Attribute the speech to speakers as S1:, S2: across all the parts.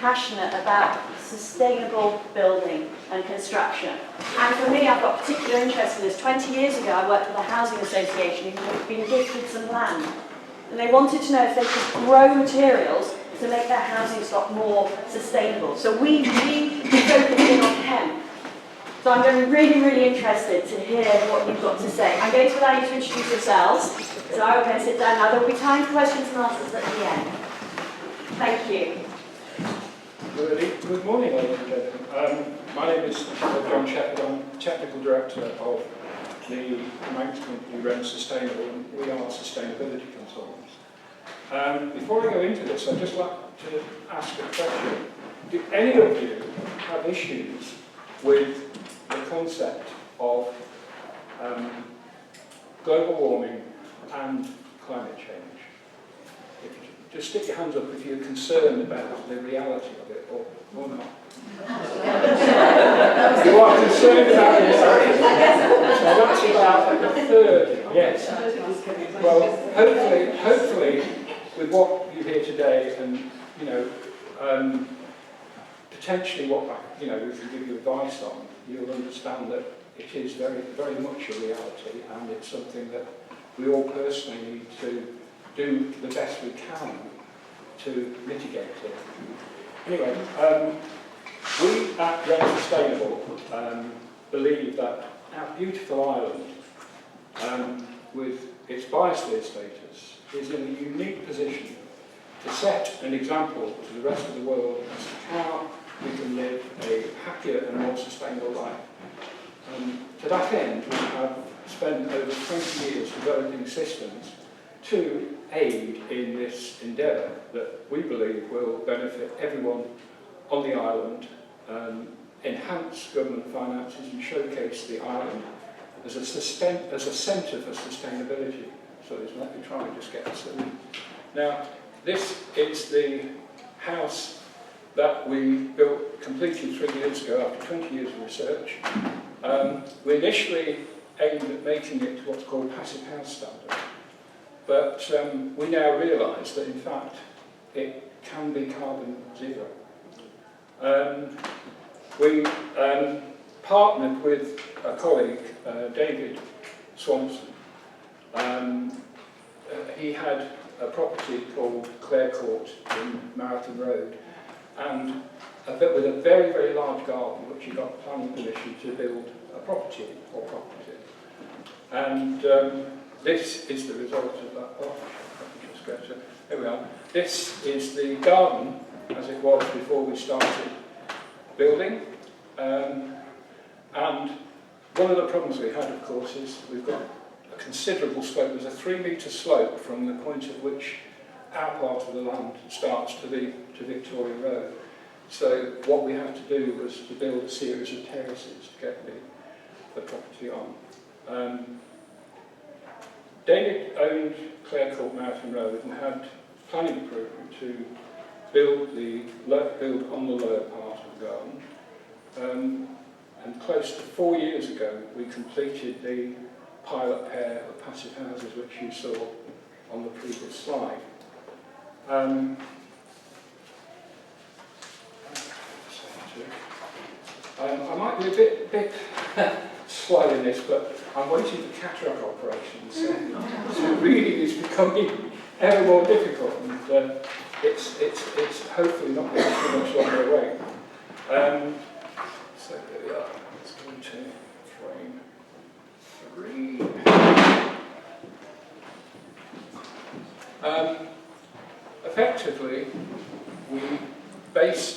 S1: passionate about sustainable building and construction. And for me, I've got particular interest in this. 20 years ago, I worked with a housing association who had been gifted some land. And they wanted to know if they could grow materials to make their housing stock more sustainable. So we focused in on hemp. So I'm going to be really, really interested to hear what you've got to say. I'm going to allow you to introduce yourselves. So I will go and sit down now. There will be time for questions and answers at the end. Thank you.
S2: Good morning, ladies and gentlemen. My name is John Sheppard. I'm Technical Director of the management company Wren Sustainable, and we are sustainability consultants. Before I go into this, I'd just like to ask a question. Do any of you have issues with the concept of global warming and climate change? Just stick your hands up if you're concerned about the reality of it, or not. You are concerned about the reality. So that's about a third, yes. Well, hopefully, with what you hear today, and potentially what we can give you advice on, you'll understand that it is very, very much a reality, and it's something that we all personally need to do the best we can to mitigate it. Anyway, we at Wren Sustainable believe that our beautiful island, with its biosphere status, is in a unique position to set an example to the rest of the world as to how we can live a happier and more sustainable life. To that end, we have spent over 20 years developing systems to aid in this endeavour that we believe will benefit everyone on the island, enhance government finances and showcase the island as a centre for sustainability. So let me try and just get this in. Now, this is the house that we built, completed 3 years ago after 20 years of research. We initially aimed at making it to what's called passive house standard. But we now realise that, in fact, it can be carbon zero. We partnered with a colleague, David Swanson. He had a property called Clare Court in Marathon Road, and with a very, very large garden, which he got planning permission to build a property or property. And this is the result of that partnership. Here we are. This is the garden as it was before we started building. And one of the problems we had, of course, is we've got a considerable slope. There's a 3-metre slope from the point at which our part of the land starts to Victoria Road. So what we had to do was to build a series of terraces to get the property on. David owned Clare Court Marathon Road and had planning approval to build on the lower part of the garden. And close to 4 years ago, we completed the pilot pair of passive houses, which you saw on the previous slide. I might be a bit slow in this, but I'm waiting for cataract operations, so reading is becoming ever more difficult, and it's hopefully not going to be too much longer away. So there we are. Let's go to frame 3. Effectively, we based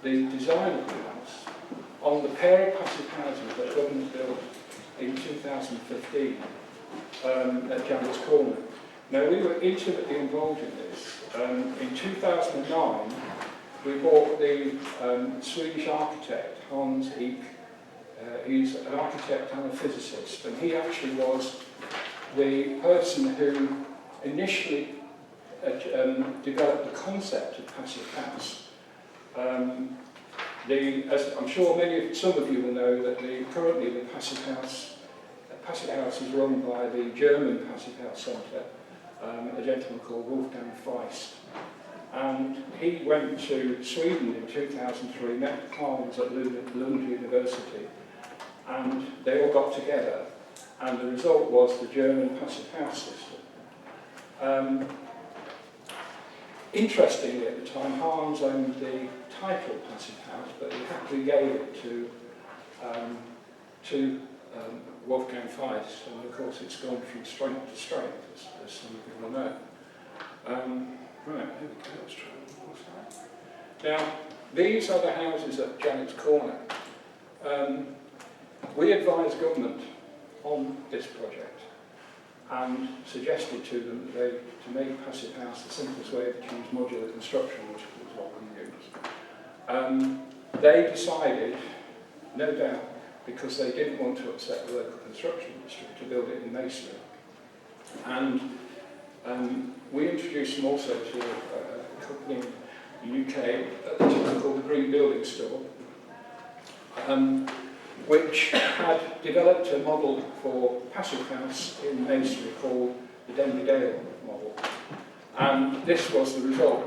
S2: the design of the house on the pair of passive houses that government built in 2015 at Jambers Corner. Now, we were intimately involved in this. In 2009, we bought the Swedish architect, Hans Ek. He's an architect and a physicist, and he actually was the person who initially developed the concept of passive house. As I'm sure some of you will know, that currently the passive house is run by the German Passive House Centre, a gentleman called Wolfgang Feist. And he went to Sweden in 2003, met Hans at Lund University, and they all got together, and the result was the German passive house system. Interestingly, at the time, Hans owned the title passive house, but he happily gave it to Wolfgang Feist, and of course it's gone from strength to strength, as some people know. Right, here we go, let's try that. Now, these are the houses at Janet's Corner. We advised government on this project and suggested to them that to make passive house the simplest way to choose modular construction, which was what we used. They decided, no doubt, because they didn't want to upset the local construction industry, to build it in masonry. And we introduced them also to a company in the UK at the time called the Green Building Store, which had developed a model for passive house in masonry called the Denby Dale model. And this was the result.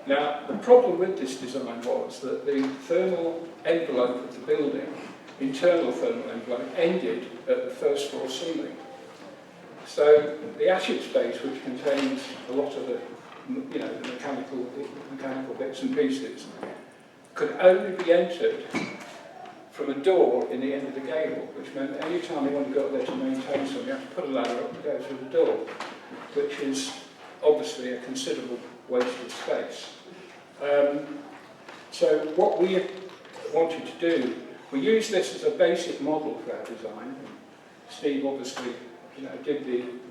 S2: Now, the problem with this design was that the thermal envelope of the building, internal thermal envelope, ended at the first floor ceiling. So the attic space, which contains a lot of the, the mechanical bits and pieces, could only be entered from a door in the end of the gable, which meant any time you want to go up there to maintain something, you have to put a ladder up and go through the door, which is obviously a considerable waste of space. So what we wanted to do, we used this as a basic model for our design. Steve obviously did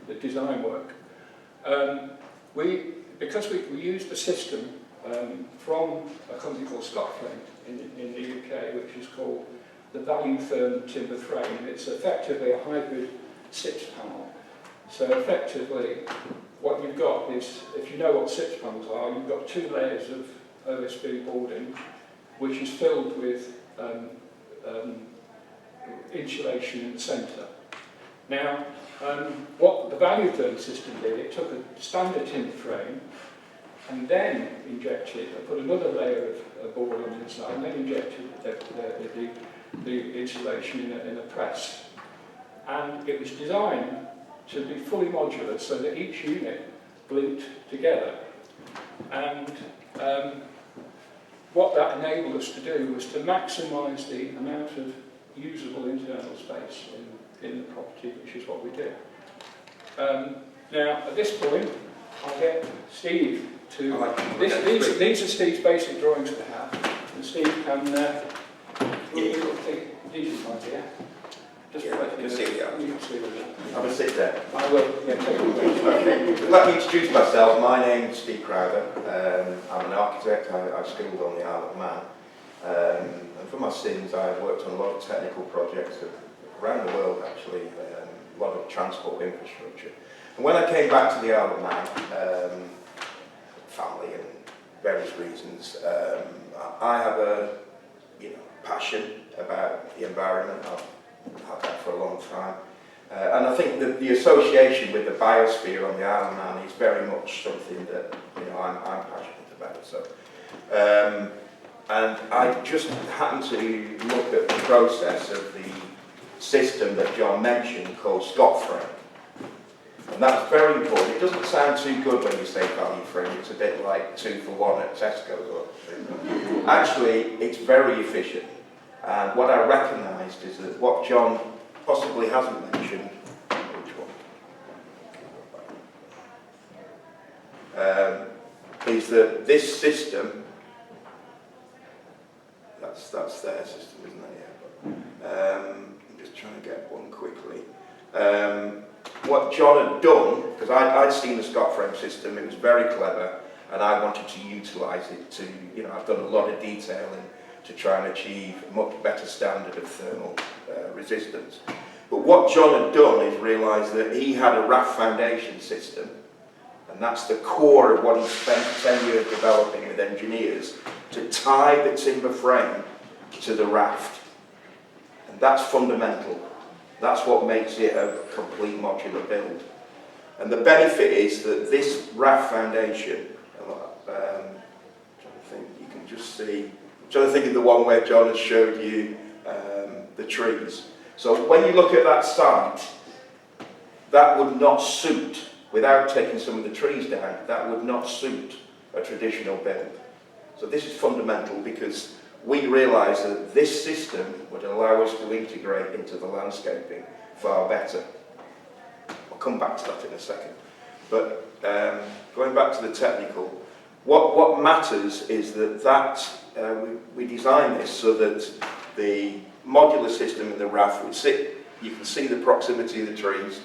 S2: the design work. Because we used a system from a company called Scotland in the UK, which is called the Value Therm Timber Frame. It's effectively a hybrid SIPS panel. So effectively, what you've got is, if you know what SIPS panels are, you've got 2 layers of OSB boarding, which is filled with insulation in the centre. Now, what the Value Therm system did, it took a standard timber frame and then put another layer of board on the inside, and then injected the insulation in a press. And it was designed to be fully modular so that each unit linked together. And what that enabled us to do was to maximise the amount of usable internal space in the property, which is what we did. Now, at this point, I'll get Steve to... These are Steve's basic drawings of the house, and Steve can these idea. Just
S3: you can see it.
S2: You can see it.
S3: I'm going to sit there.
S2: I will. Yeah, take it away.
S3: Okay. Let me introduce myself. My name's Steve Crowder. I'm an architect. I schooled on the Isle of Man. And for my sins, I've worked on a lot of technical projects around the world, actually, a lot of transport infrastructure. And when I came back to the Isle of Man, family and various reasons, I have a passion about the environment. I've had that for a long time. And I think that the association with the biosphere on the Isle of Man is very much something that I'm passionate about. So, and I just happened to look at the process of the system that John mentioned called Scott Frame. And that's very important. It doesn't sound too good when you say value frame. It's a bit like 2 for 1 at Tesco's. Actually, it's very efficient. And what I recognised is that what John possibly hasn't mentioned, which one? Is that this system, that's their system, isn't it? Yeah. I'm just trying to get one quickly. What John had done, because I'd seen the Scott Frame system, it was very clever, and I wanted to utilise it to, I've done a lot of detailing to try and achieve a much better standard of thermal resistance. But what John had done is realise that he had a raft foundation system, and that's the core of what he spent 10 years developing with engineers, to tie the timber frame to the raft. And that's fundamental. That's what makes it a complete modular build. And the benefit is that this raft foundation, just see, I'm trying to think of the one where John has showed you the trees. So when you look at that site, that would not suit, without taking some of the trees down, that would not suit a traditional build. So this is fundamental because we realise that this system would allow us to integrate into the landscaping far better. I'll come back to that in a second. But going back to the technical, what matters is that we design this so that the modular system in the RAF would sit, you can see the proximity of the trees,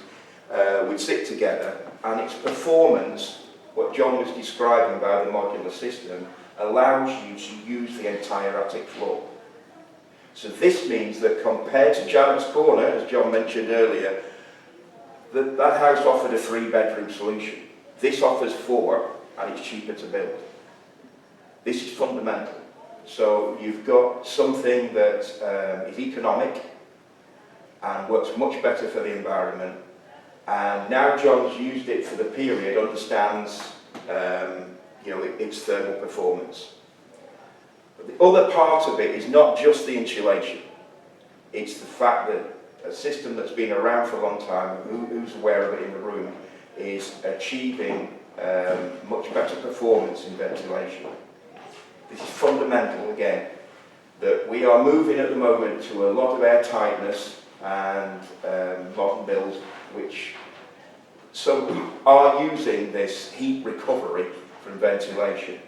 S3: would sit together, and its performance, what John was describing about the modular system, allows you to use the entire attic floor. So this means that compared to Janet's Corner, as John mentioned earlier, that house offered a 3-bedroom solution. This offers 4, and it's cheaper to build. This is fundamental. So you've got something that is economic and works much better for the environment. And now John's used it for the period, understands its thermal performance. But the other part of it is not just the insulation. It's the fact that a system that's been around for a long time, who's aware of it in the room, is achieving much better performance in ventilation. This is fundamental again, that we are moving at the moment to a lot of air tightness and modern builds, which some are using this heat recovery from ventilation.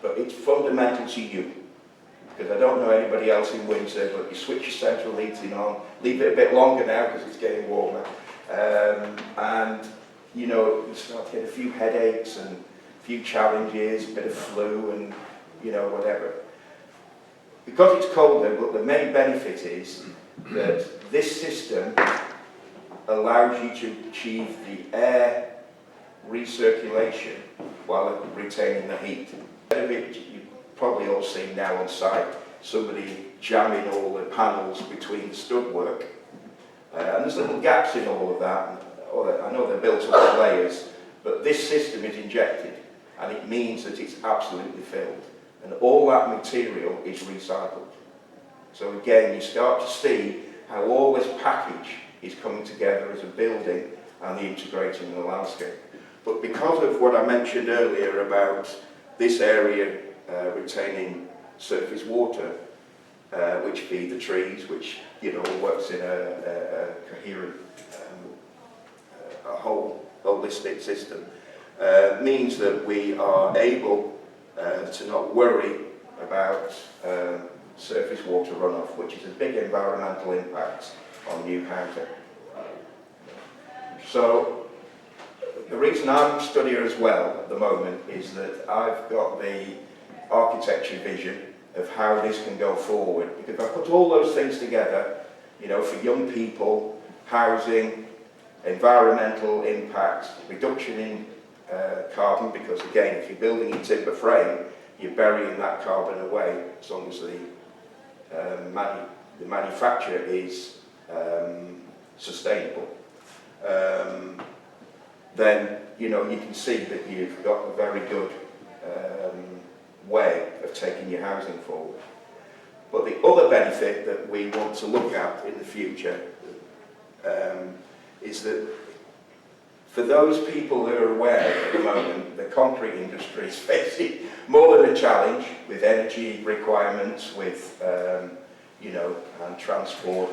S3: But it's fundamental to you, because I don't know anybody else in winter, but you switch your central heating on, leave it a bit longer now because it's getting warmer, and you start to get a few headaches and a few challenges, a bit of flu and whatever. Because it's colder, but the main benefit is that this system allows you to achieve the air recirculation while retaining the heat. You've probably all seen now on site somebody jamming all the panels between the stud work, and there's little gaps in all of that. I know they're built up in layers, but this system is injected, and it means that it's absolutely filled, and all that material is recycled. So again, you start to see how all this package is coming together as a building and the integrating the landscape. But because of what I mentioned earlier about this area retaining surface water, which feed the trees, which works in a coherent, a whole holistic system, means that we are able to not worry about surface water runoff, which is a big environmental impact on new housing. So the reason I'm studying as well at the moment is that I've got the architecture vision of how this can go forward, because if I put all those things together, for young people, housing, environmental impact, reduction in carbon, because again, if you're building a timber frame, you're burying that carbon away as long as the manufacture is sustainable. Then you can see that you've got a very good way of taking your housing forward. But the other benefit that we want to look at in the future is that for those people who are aware at the moment, the concrete industry is facing more than a challenge with energy requirements, with and transport,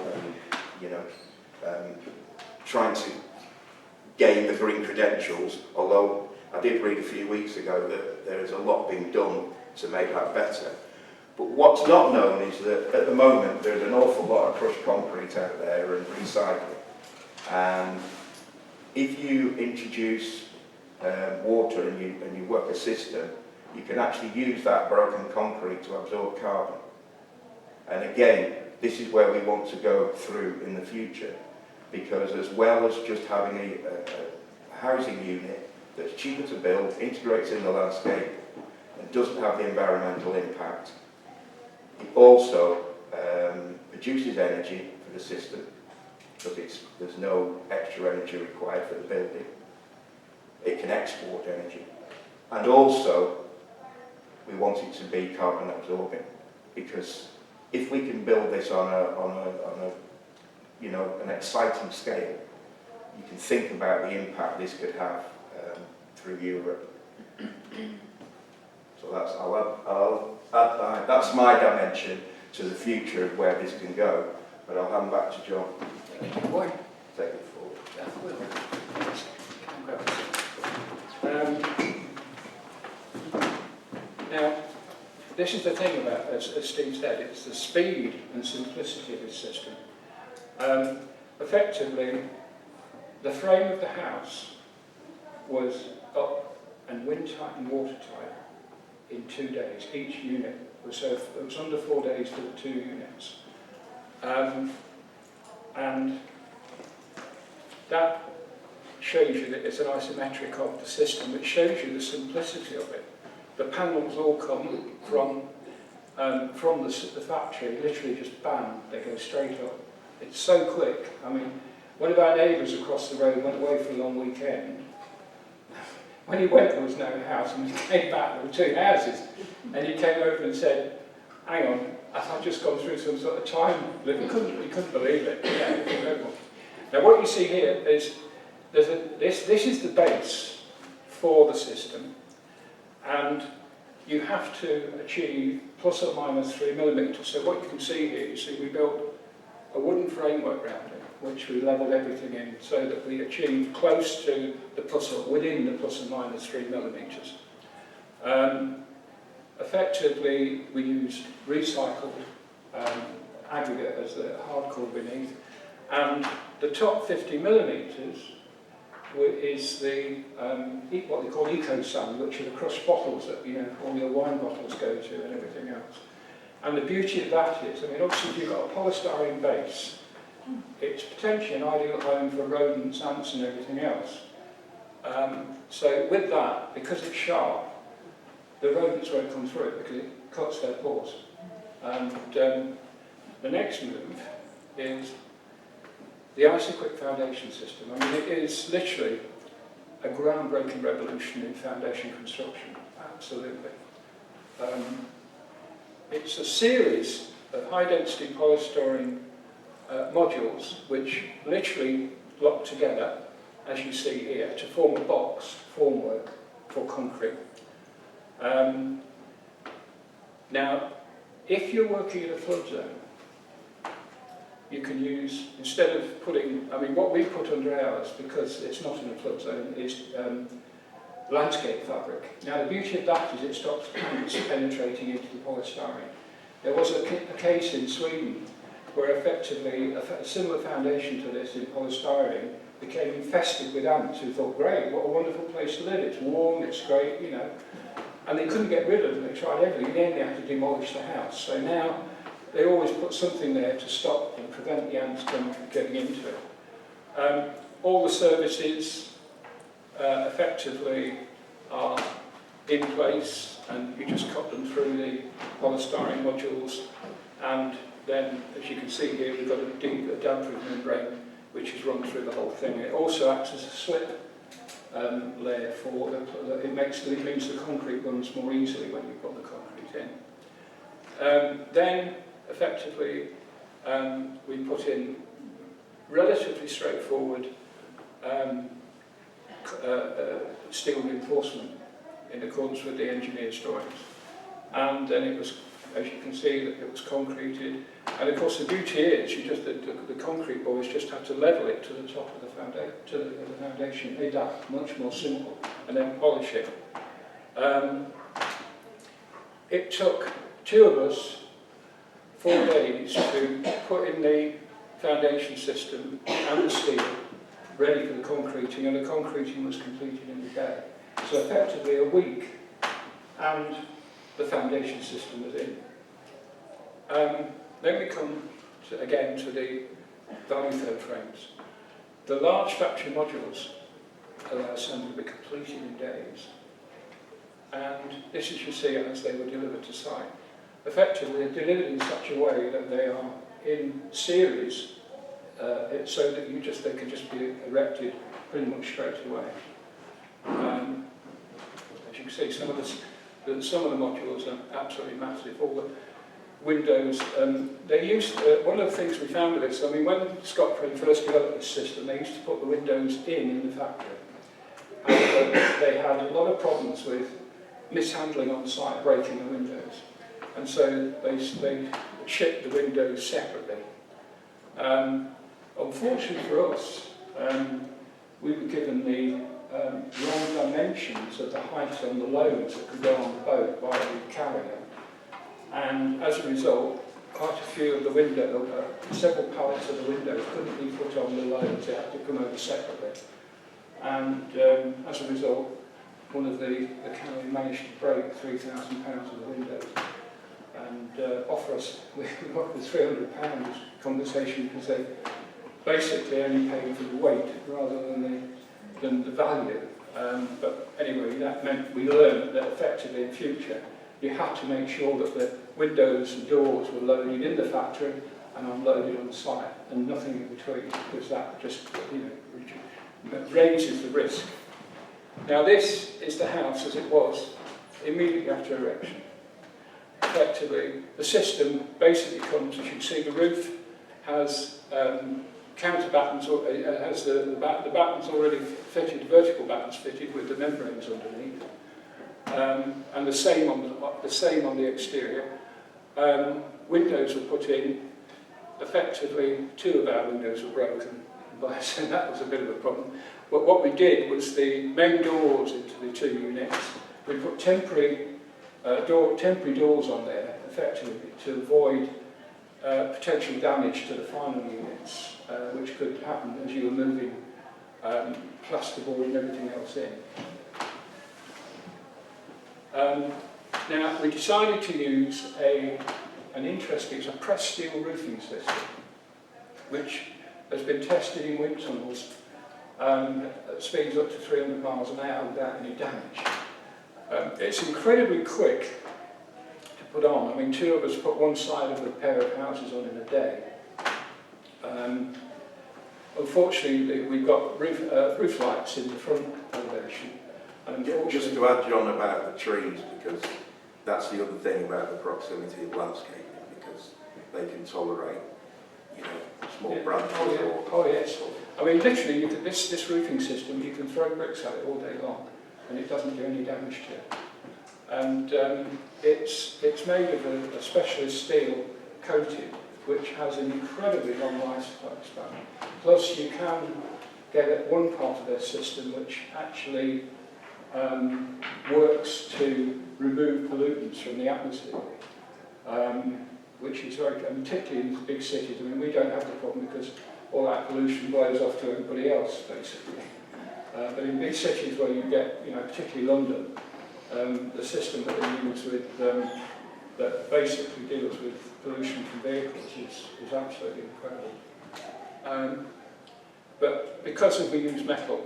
S3: and trying to gain the green credentials. Although I did read a few weeks ago that there is a lot being done to make that better. But what's not known is that at the moment there's an awful lot of crushed concrete out there and recycling. And if you introduce water and you work a system, you can actually use that broken concrete to absorb carbon. And again, this is where we want to go through in the future, because as well as just having a housing unit that's cheaper to build, integrates in the landscape, and doesn't have the environmental impact, it also produces energy for the system, because there's no extra energy required for the building. It can export energy. And also, we want it to be carbon absorbing, because if we can build this on a you know, an exciting scale, you can think about the impact this could have through Europe. So I'll add that's my dimension to the future of where this can go. But I'll hand back to John.
S4: Boy.
S3: Take it forward.
S2: Now, this is the thing about, as Steve said, it's the speed and simplicity of this system. Effectively, the frame of the house was up and wind-tight and watertight in 2 days. Each unit was, so it was under 4 days for the 2 units. And that shows you that it's an isometric of the system, which shows you the simplicity of it. The panels all come from the factory, literally just bam, they go straight up. It's so quick. I mean, one of our neighbours across the road went away for a long weekend. When he went, there was no house, and when he came back, there were 2 houses. And he came over and said, hang on, I've just gone through some sort of time limit. He couldn't believe it. Yeah, incredible. Now what you see here is, this is the base for the system, and you have to achieve plus or minus 3 millimetres. So what you can see here, you see we built a wooden framework around it, which we levelled everything in so that we achieved close to the within the plus or minus 3 millimetres. Effectively, we used recycled aggregate as the hardcore beneath, and the top 50 millimetres is the what they call eco sand, which are the crushed bottles that, you know, all your wine bottles go to and everything else. And the beauty of that is, I mean, obviously if you've got a polystyrene base, it's potentially an ideal home for rodents, ants and everything else. So with that, because it's sharp, the rodents won't come through it because it cuts their pores. And the next move is the IsoQuick foundation system. I mean, it is literally a groundbreaking revolution in foundation construction, absolutely. It's a series of high-density polystyrene modules which literally lock together, as you see here, to form a box formwork for concrete. Now, if you're working in a flood zone, you can use, instead of putting, I mean, what we put under ours, because it's not in a flood zone, is landscape fabric. Now, the beauty of that is it stops ants penetrating into the polystyrene. There was a case in Sweden where effectively a similar foundation to this in polystyrene became infested with ants who thought, great, what a wonderful place to live, it's warm, it's great, you know. And they couldn't get rid of them, they tried everything, in the end they had to demolish the house. So now they always put something there to stop and prevent the ants from getting into it. All the services effectively are in place, and you just cut them through the polystyrene modules, and then, as you can see here, we've got a damp-proof membrane which is run through the whole thing. It also acts as a slip layer for it means the concrete runs more easily when you put the concrete in. Then, effectively, we put in relatively straightforward steel reinforcement in accordance with the engineer's drawings. And then it was, as you can see, it was concreted. And of course the beauty is, the concrete boys just have to level it to the top of the foundation, made that much more simple, and then polish it. It took 2 of us 4 days to put in the foundation system and the steel ready for the concreting, and the concreting was completed in a day. So effectively a week, and the foundation system was in. Then we come again to the value third frames. The large factory modules allow assembly to be completed in days. And this is, you see, as they were delivered to site. Effectively, they're delivered in such a way that they are in series, so that they can just be erected pretty much straight away. As you can see, some of this, that some of the modules are absolutely massive. All the windows, they used, one of the things we found with this, I mean, when Scott first developed this system, they used to put the windows in the factory. And they had a lot of problems with mishandling on site, breaking the windows. And so they shipped the windows separately. Unfortunately for us, we were given the wrong dimensions of the height on the loads that could go on the boat by the carrier. And as a result, quite a few of the windows, several pallets of the windows couldn't be put on the loads, they had to come over separately. And as a result, one of the carrier managed to break £3,000 of the windows and offer us with £300 compensation because they basically only paid for the weight rather than the value. But anyway, that meant we learned that effectively in future you had to make sure that the windows and doors were loaded in the factory and unloaded on site and nothing in between, because that just, you know, raises the risk. Now this is the house as it was immediately after erection. Effectively, the system basically comes, as you can see, the roof has counter battens, has the battens already fitted, vertical battens fitted with the membranes underneath, and the same on the exterior. Windows were put in. Effectively, 2 of our windows were broken, so that was a bit of a problem. But what we did was the main doors into the 2 units, we put temporary doors on there, effectively, to avoid potential damage to the final units, which could happen as you were moving plasterboard and everything else in. Now, we decided to use an interesting, it's a pressed steel roofing system, which has been tested in wind tunnels at speeds up to 300 miles an hour without any damage. It's incredibly quick to put on. I mean, 2 of us put one side of a pair of houses on in a day. Unfortunately, we've got roof lights in the front elevation. And
S3: just to add, John, about the trees, because that's the other thing about the proximity of landscaping, because they can tolerate, you know, small branches.
S2: Oh yes. I mean, literally, you can, this roofing system, you can throw bricks at it all day long, and it doesn't do any damage to it. And it's made of a specialist steel coated, which has an incredibly long lifespan. Plus, you can get at one part of their system which actually works to remove pollutants from the atmosphere, which is very, particularly in the big cities. I mean, we don't have the problem because all that pollution blows off to everybody else, basically. But in big cities where you get, you know, particularly London, the system that they use with, that basically deals with pollution from vehicles is absolutely incredible. But because we use metal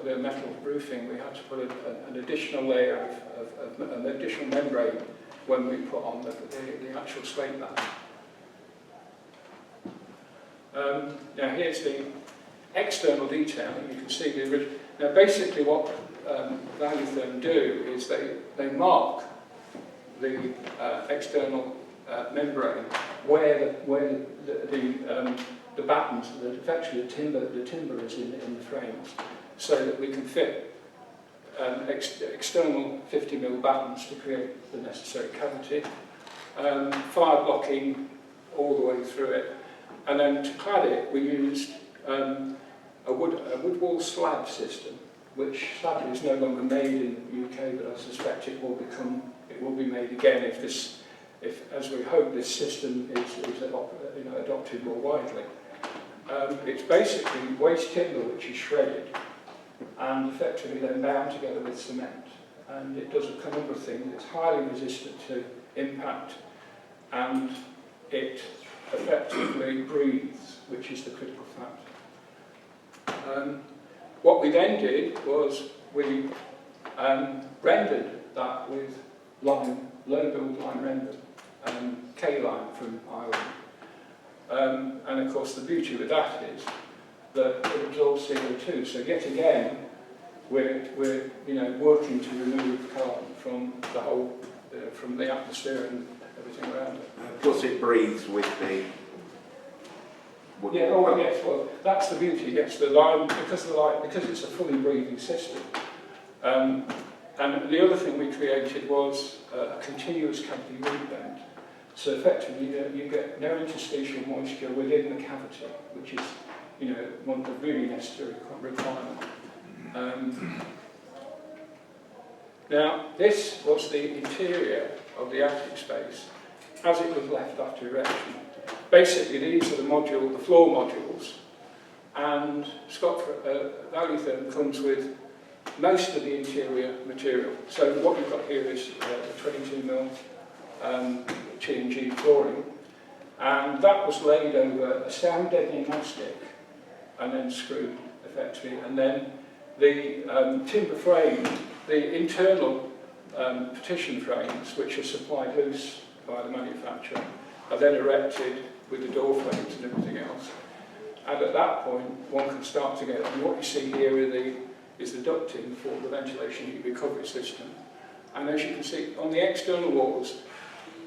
S2: roofing, we had to put an additional layer of an additional membrane when we put on the actual slate batten. Now here's the external detailing. You can see the original. Now basically what Valuetherm do is they mark the external membrane where the battens, effectively the timber is in the frames, so that we can fit external 50mm battens to create the necessary cavity, fire blocking all the way through it, and then to clad it we used a wood wall slab system, which sadly is no longer made in the UK, but I suspect it will be made again if as we hope this system is adopted more widely. It's basically waste timber which is shredded and effectively then bound together with cement, and it does a number of things. It's highly resistant to impact, and it effectively breathes, which is the critical factor. What we then did was we rendered that with low build line render, K-line from Ireland. And of course the beauty with that is that it absorbs CO2. So yet again, we're working to remove carbon from the whole from the atmosphere and everything around it.
S3: Plus it breathes with the wood.
S2: Yeah, oh yes, well, that's the beauty, yes, the lime, because it's a fully breathing system. And the other thing we created was a continuous cavity root vent. So effectively, you get no interstitial moisture within the cavity, which is, one of the really necessary requirements. Now, this was the interior of the attic space as it was left after erection. Basically, these are the floor modules, and Scott Valleythorn comes with most of the interior material. So what you've got here is the 22mm T&G flooring, and that was laid over a sound deadening mastic and then screwed effectively, and then the timber frame, the internal partition frames, which are supplied loose by the manufacturer, are then erected with the door frames and everything else. And at that point, one can start to get, and what you see here is the ducting for the ventilation heat recovery system. And as you can see, on the external walls,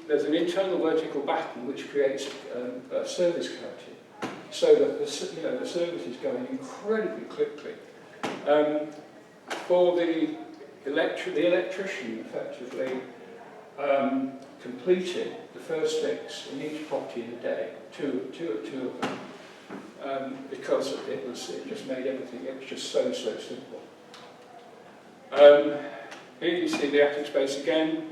S2: there's an internal vertical batten which creates a service cavity, so that the service is going incredibly quickly. For the electrician, effectively, completed the first fix in each property in a day, two of them, because it just made everything, it was just so simple. Here you see the attic space again,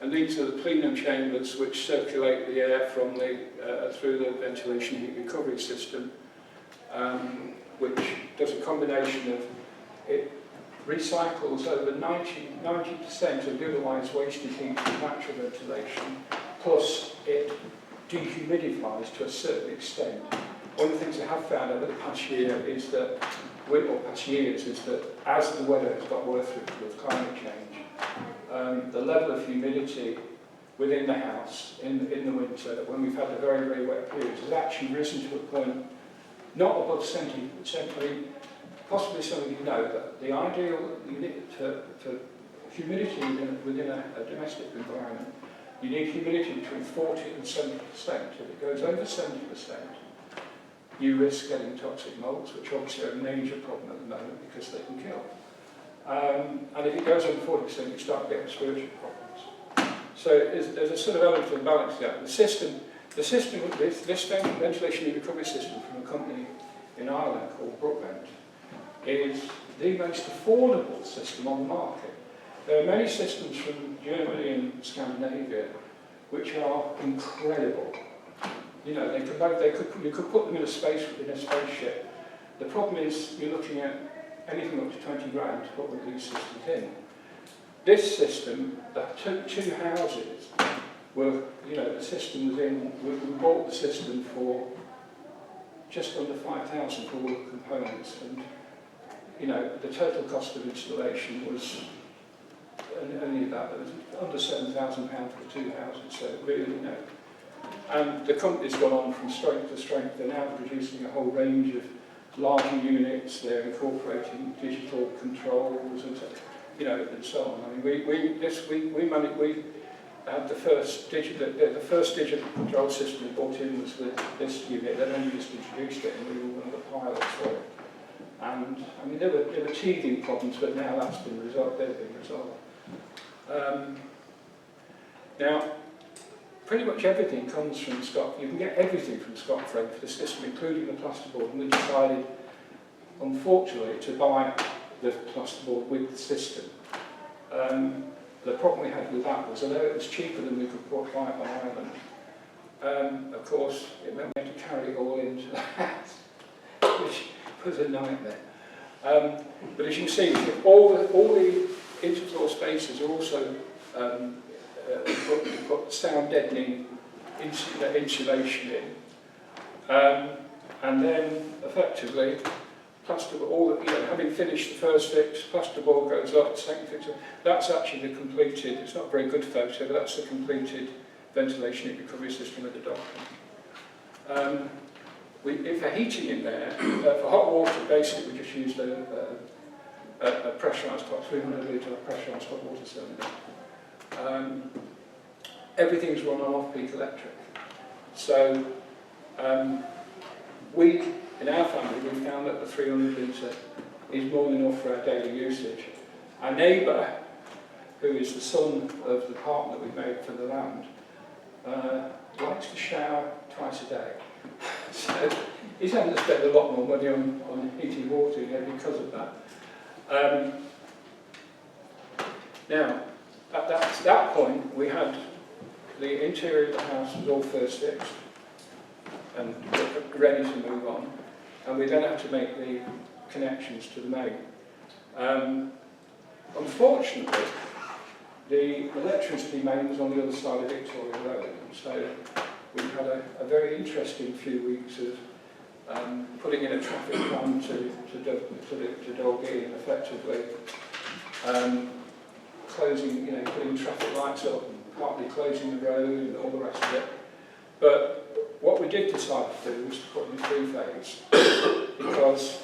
S2: and these are the plenum chambers which circulate the air from through the ventilation heat recovery system, which does a combination of, it recycles over 90% of the otherwise wasted heat from natural ventilation, plus it dehumidifies to a certain extent. One of the things I have found over the past year is that, as the weather has got worse with climate change, the level of humidity within the house in the winter, when we've had the very, very wet periods, has actually risen to a point not above 70%. Possibly some of you know that the ideal for humidity within a domestic environment, you need humidity between 40 and 70%. If it goes over 70%, you risk getting toxic molds, which obviously are a major problem at the moment because they can kill. And if it goes over 40%, you start getting respiratory problems. So there's a sort of element of balance there. The system, this ventilation and recovery system from a company in Ireland called Brookvent is the most affordable system on the market. There are many systems from Germany and Scandinavia which are incredible. You could put them in a spaceship. The problem is you're looking at anything up to 20 grand to put one of these systems in. This system, the two houses were, the system was in, we bought the system for just under 5,000 for all the components, and the total cost of installation was only about, it was under £7,000 for two houses, so really, And the company's gone on from strength to strength. They're now producing a whole range of larger units. They're incorporating digital controls and so on. I mean, we had the first digital control system we brought in was with this unit. They'd only just introduced it, and we were one of the pilots for it. And I mean, there were teething problems, but now that's been resolved. They've been resolved. Now, pretty much everything comes from Scott. You can get everything from Scott Frame for the system, including the plasterboard. And we decided, unfortunately, to buy the plasterboard with the system. The problem we had with that was, although it was cheaper than we could buy it on Ireland, of course, it meant we had to carry it all into the house, which was a nightmare. But as you can see, all the interfloor spaces are also put sound deadening insulation in, and then effectively plasterboard. Having finished the first fix, plasterboard goes up. Second fix, that's actually the completed. It's not a very good photo, but that's the completed ventilation and recovery system with the document. If for heating in there, for hot water, basically we just used a pressurised hot 300 litre pressurised hot water cylinder. everything's run on off-peak electric. So we, in our family, we found that the 300 litre is more than enough for our daily usage. Our neighbour, who is the son of the partner we made for the land, likes to shower twice a day. So he's having to spend a lot more money on heating water because of that. Now, at that point, we had the interior of the house was all first fixed and ready to move on, and we then had to make the connections to the main. Unfortunately, the electricity main was on the other side of Victoria Road, so we had a very interesting few weeks of putting in a traffic plan to Dalgety and effectively closing, putting traffic lights up and partly closing the road and all the rest of it. But what we did decide to do was to put in three-phase because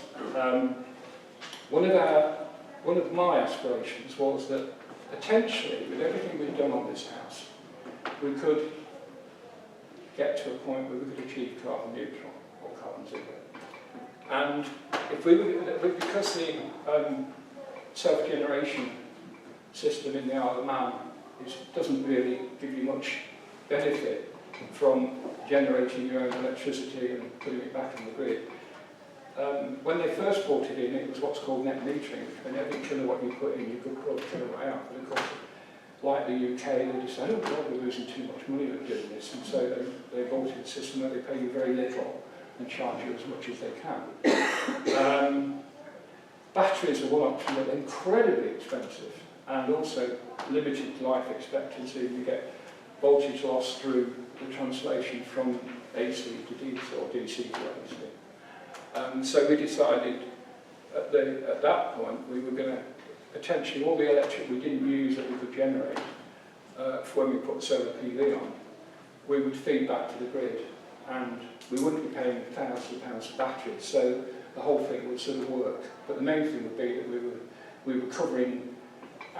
S2: one of my aspirations was that potentially, with everything we've done on this house, we could get to a point where we could achieve carbon neutral or carbon zero. And if we were, because the self-generation system in the Isle of Man doesn't really give you much benefit from generating your own electricity and putting it back on the grid. When they first brought it in, it was what's called net metering, and every kilowatt you put in, you could put a kilowatt out. But of course, like the UK, they decided, oh God, we're losing too much money on doing this, and so they brought in a system where they pay you very little and charge you as much as they can. Batteries are one option, but they're incredibly expensive and also limited life expectancy. You get voltage loss through the translation from AC to DC or DC to AC. So we decided at that point we were going to potentially all the electric we didn't use that we could generate for when we put solar PV on, we would feed back to the grid and we wouldn't be paying thousands of pounds for batteries, so the whole thing would sort of work. But the main thing would be that we were covering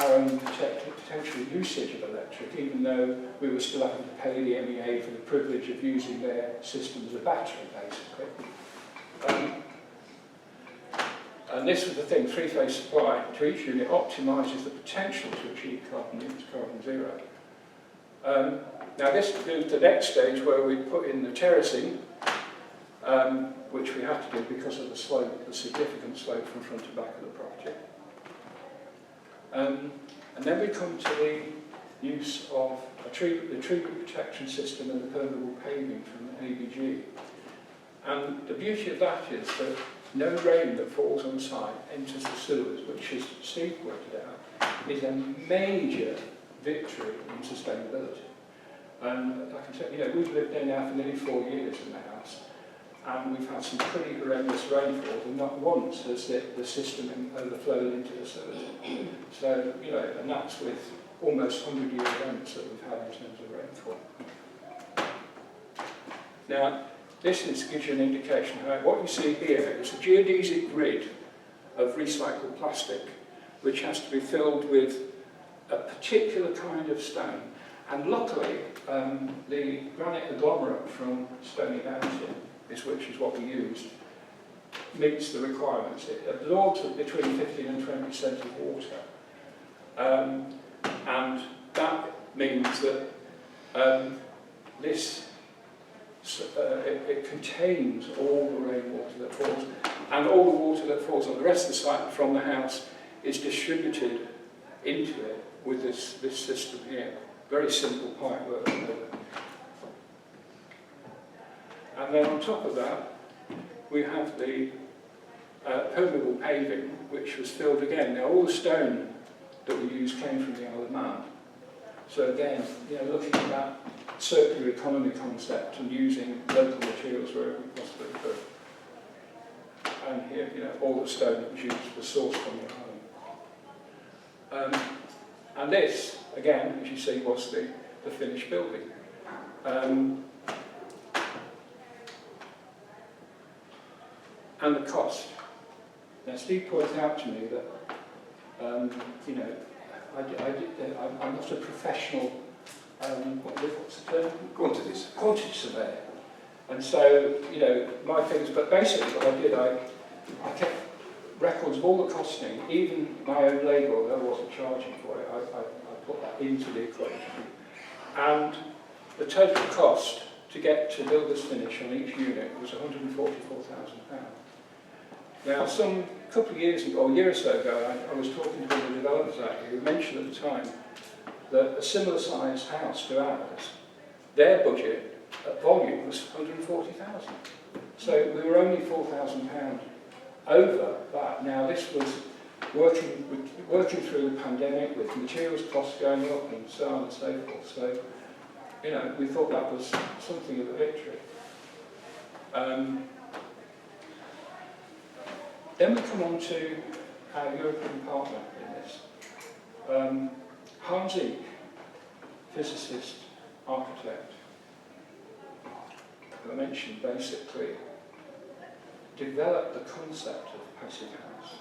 S2: our own potential usage of electric, even though we were still having to pay the MEA for the privilege of using their system as a battery, basically. And this was the thing, three-phase supply to each unit optimises the potential to achieve carbon zero. Now this moved to the next stage where we put in the terracing, which we had to do because of the slope, the significant slope from front to back of the property. And then we come to the use of the treatment protection system and the permeable paving from ABG. And the beauty of that is that no rain that falls on site enters the sewers, which, as Steve pointed out, is a major victory in sustainability. And I can tell you, we've lived there now for nearly 4 years in the house, and we've had some pretty horrendous rainfall, and not once has the system overflowed into the sewers. So, and that's with almost 100-year events that we've had in terms of rainfall. Now, this gives you an indication of what you see here is a geodesic grid of recycled plastic, which has to be filled with a particular kind of stone. And luckily, the granite agglomerate from Stony Mountain, which is what we used, meets the requirements. It absorbs between 15 and 20% of water. And that means that it contains all the rainwater that falls, and all the water that falls on the rest of the site from the house is distributed into it with this system here. Very simple pipe work. And then on top of that, we have the permeable paving, which was filled again. Now all the stone that we used came from the Isle of Man. So again, looking at that circular economy concept and using local materials wherever we possibly could. And here, all the stone that was used was sourced from the island. And this, again, as you see, was the finished building. And the cost. Now, Steve pointed out to me that, I'm not a professional, what's the term? Quantity surveyor. And so, you know, my things, but basically what I did, I kept records of all the costing, even my own labour, although I wasn't charging for it, I put that into the equation. And the total cost to get to builder's finish on each unit was £144,000. Now, some couple of years ago, or a year or so ago, I was talking to one of the developers out here who mentioned at the time that a similar sized house to ours, their budget at volume was 140,000. So we were only £4,000 over that. Now, this was working through the pandemic with materials costs going up and so on and so forth. So, you know, we thought that was something of a victory. Then we come on to our European partner in this. Hans Eek, physicist, architect, who I mentioned, basically developed the concept of passive house,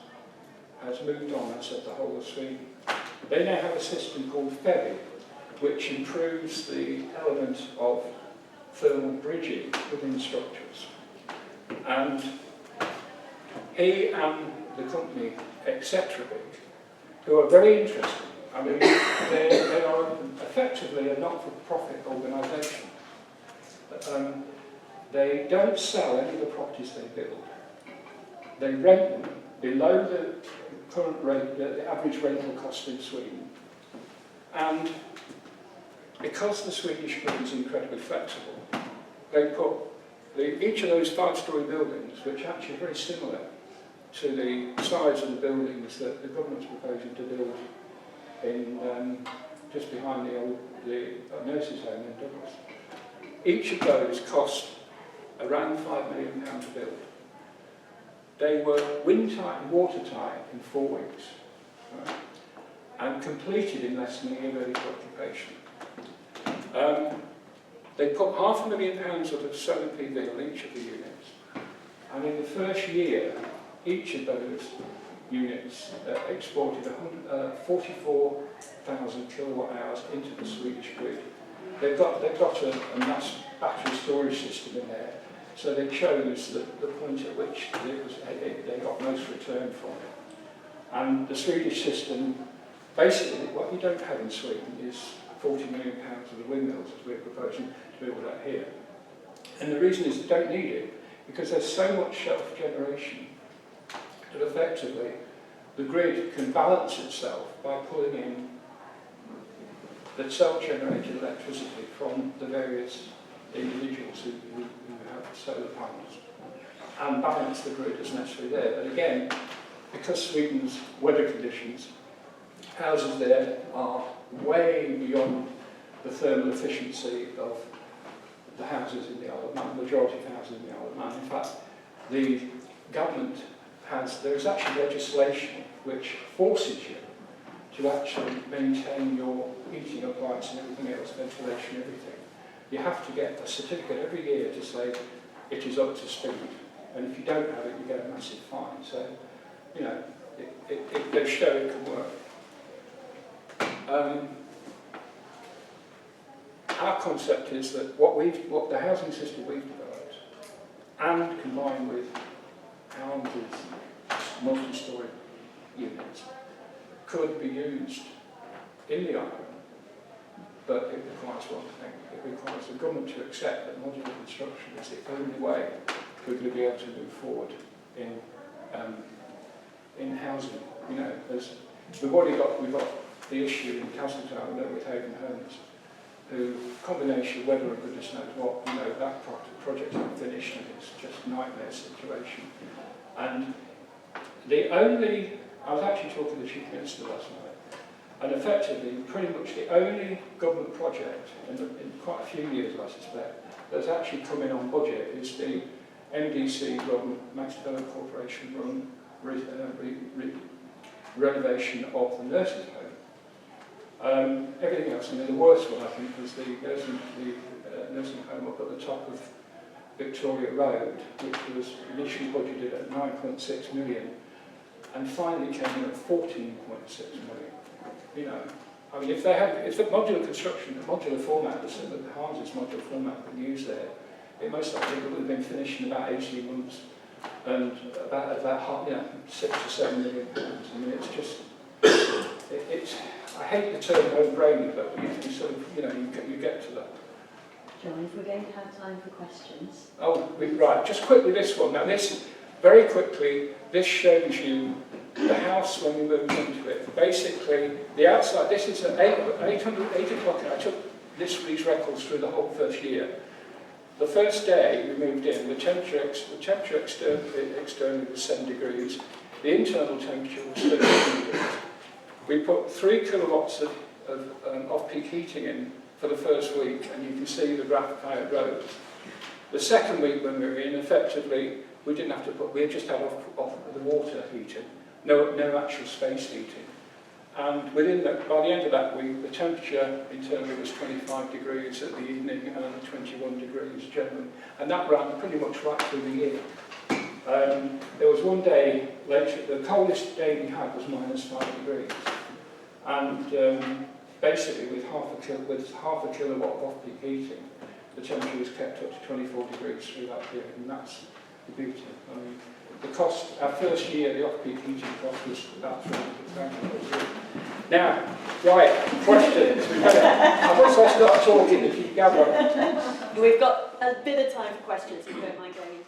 S2: has moved on, I said, the whole of Sweden. They now have a system called FEBI, which improves the element of thermal bridging within structures. And he and the company, etc., who are very interesting, I mean, they are effectively a not-for-profit organisation. They don't sell any of the properties they build. They rent them below the current rate, the average rental cost in Sweden. And because the Swedish grid is incredibly flexible, they put each of those 5-storey buildings, which are actually very similar to the size of the buildings that the government's proposing to build in just behind the nurses' home in Douglas. Each of those cost around £5 million to build. They were wind-tight and watertight in 4 weeks, right, and completed in less than a year ready for occupation. They put £500,000 of solar PV on each of the units, and in the first year, each of those units exported 44,000 kilowatt hours into the Swedish grid. They've got a mass battery storage system in there, so they chose the point at which they got most return from it. And the Swedish system, basically, what you don't have in Sweden is £40 million of the windmills, as we're proposing to build out here. And the reason is they don't need it, because there's so much self-generation that effectively the grid can balance itself by pulling in the self-generated electricity from the various individuals who have solar panels, and balance the grid as necessary there. But again, because Sweden's weather conditions, houses there are way beyond the thermal efficiency of the houses in the Isle of Man, the majority of houses in the Isle of Man. In fact, the government there is actually legislation which forces you to actually maintain your heating appliance and everything else, ventilation, everything. You have to get a certificate every year to say it is up to speed. And if you don't have it, you get a massive fine. So, you know, they show it can work. Our concept is that what the housing system we've developed, and combined with houses, multi-storey units, could be used in the island, but it requires one thing. It requires the government to accept that modular construction is the only way we're going to be able to move forward in housing. You know, we've got the issue in Castletown with Haven Homes, who, combination of weather and goodness knows what, you know, that project is finished and it's just a nightmare situation. And I was actually talking to the Chief Minister last night, and effectively, pretty much the only government project in quite a few years, I suspect, that's actually come in on budget is the MDC-run, Max Development Corporation-run renovation of the nurses' home. Everything else, I mean, the worst one, I think, was the nursing home up at the top of Victoria Road, which was initially budgeted at 9.6 million, and finally came in at 14.6 million. you know. I mean, if the modular construction, the modular format, the houses modular format been used there, it most likely would have been finished in about 18 months and about 6 to 7 million pounds. I mean, it's just, I hate the term no-brainer, but you sort of, you know, you get to that.
S1: John, if we're going to have time for questions.
S2: Oh, right, just quickly this one. Now this, very quickly, this shows you the house when we moved into it. Basically, the outside, this is at 8 o'clock, I took these records through the whole first year. The first day we moved in, the temperature externally was 7 degrees, the internal temperature was 13 degrees. We put 3 kilowatts of off-peak heating in for the first week, and you can see the graph how it rose. The second week when we were in, effectively, we didn't have to put, we just had off the water heating, no actual space heating. And within that, by the end of that week, the temperature internally was 25 degrees at the evening and 21 degrees generally. And that ran pretty much right through the year. There was one day later, the coldest day we had was -5 degrees. And basically with half a kilowatt of off-peak heating, the temperature was kept up to 24 degrees through that period, and that's the beauty. I mean, the cost, our first year, the off-peak heating cost was about £300,000. Now, right, questions. Once I start talking, if you gather.
S1: We've got a bit of time for questions, if you don't mind going